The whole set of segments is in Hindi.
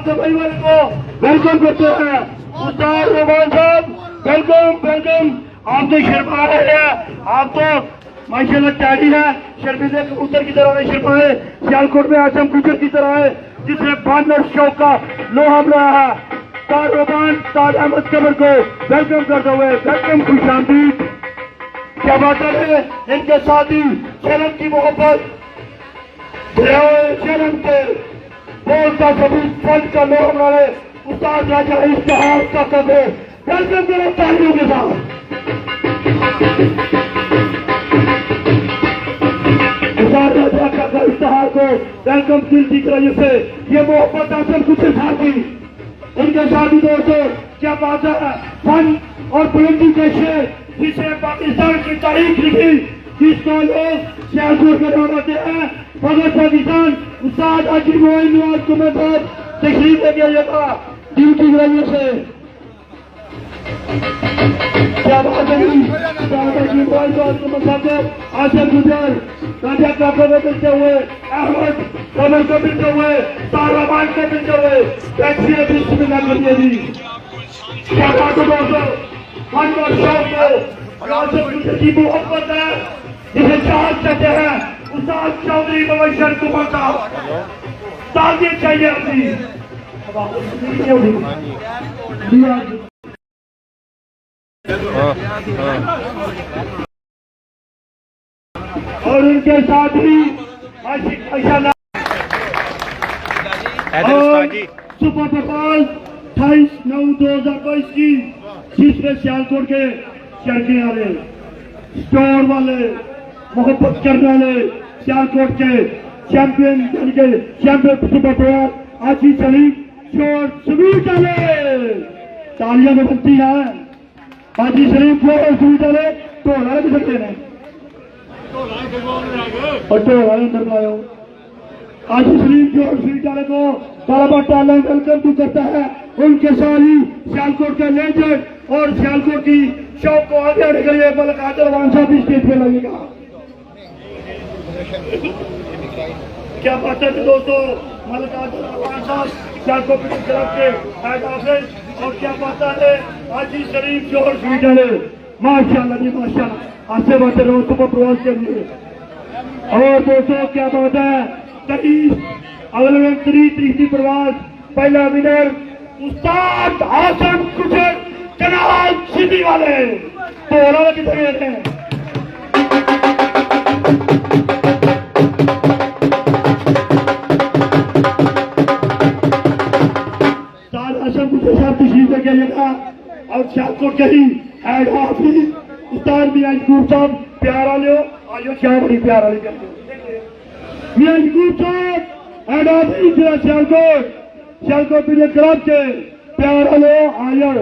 आपके परिवार को वेलकम करते हैं। उस्ताद रोमान साहब वेलकम वेलकम। आपने शर्मा रहे हैं, आप तो माशाल्लाह टैडी है, शर्मिंदे कबूतर की तरह शर्माए, सियालकोट में आसम गुजर की तरह है जिसने फन और शौक का लोहा बनाया है। उस्ताद रोमान उस्ताद अहमद कमर को वेलकम करते हुए वेलकम खुशामदीद। क्या बात है इनके साथी शर्म की मोहब्बत शर्म के बोलता सबूत फन का लोहा बनाए उस्ताद राजा इश्तिहार का कदर वेलकम करो तालियों के साथ। उस्ताद राजा का इश्तिहार को वेलकम दिल की तरह से ये मोहब्बत आसम कुछ साथी इनके साथी दोस्तों क्या बात है फन और बुलंदी के शेर जिसने पाकिस्तान की तारीख लिखी जिसको लोग सियालकोट का नाम आते हैं भगत पाकिस्तान उस्ताद अजी मोइन नवाज कुमार साहब तशरीफ लेके आइएगा दिल की वजह से। क्या बात है आसम गुजर राजा काका को मिलते हुए अहमद कमर को मिलते हुए ताराबान को मिलते हुए टैक्सी बिस्मिल्लाह करिए जी। क्या बात है दोस्तों फन और शौक को आसम गुजर की मोहब्बत है जिसे चार कहते हैं उस्ताद चौधरी मुबशर कुमार साहब तालियां चाहिए अपनी और उनके साथ ही माशाल्लाह सुपर प्रकाश 28/9/2022 की जिसमें सियालकोट के चढ़ने वाले स्टोर वाले मोहब्बत करने वाले सियालकोट के चैंपियन सुपर प्रकाश आजी शरीफ शोर सबूत वाले तालियां में बनती है। आजी शरीफ को सबूत वाले ढोल भी सकते हैं और ढोल वाले अंदर आयो आजी शरीफ जो सीट वाले को बार टैलेंट वेलकम टू करता है उनके साथ ही सियालकोट के लेजेंड और सियालकोट की शौक को आगे आने के लिए मलिक आदिल रहमान साहब भी स्टेज पे लगेगा। क्या बात है दोस्तों मलिक आदिल रहमान साहब सियालकोट की तरफ के हेड ऑफिस और क्या बात है आजी शरीफ जोर स्वीट वाले माशाल्लाह जी माशाल्लाह आसे बातें रहो सुपर प्रवास के लिए। और दोस्तों क्या बात है अगले तीसरी प्रवास पहला विनर उस्ताद आसम गुजर कनाल सिटी वाले तो कितने हैं आसम गुजर साहब तशरीफ लेके आइएगा और सियालकोट के ही हेड ऑफिस उस्ताद मियां यकूब साहब प्यारा लियो आयो क्या बड़ी प्यारा लियो मियां यकूब साहब हेड ऑफिस सियालकोट पीले क्लब के प्यारा लो आयो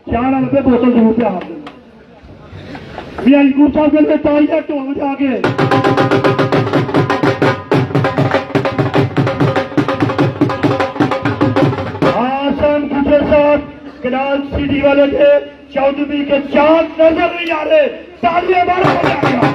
चार पे बोतल जरूर पे हाथ मियां यकूब साहब के लिए तालियां ढोल बजा के आसम गुजर साहब कनाल सिटी वाले के चौधरी के चांद नजर नहीं आ रहे तालियां बड़ा हो जाएगा।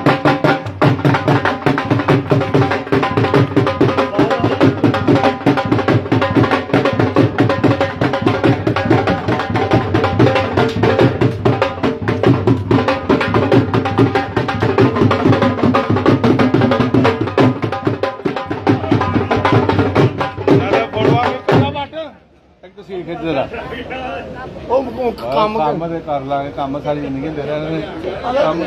काम कर लांगे काम सारी जिंदगी दे रहे काम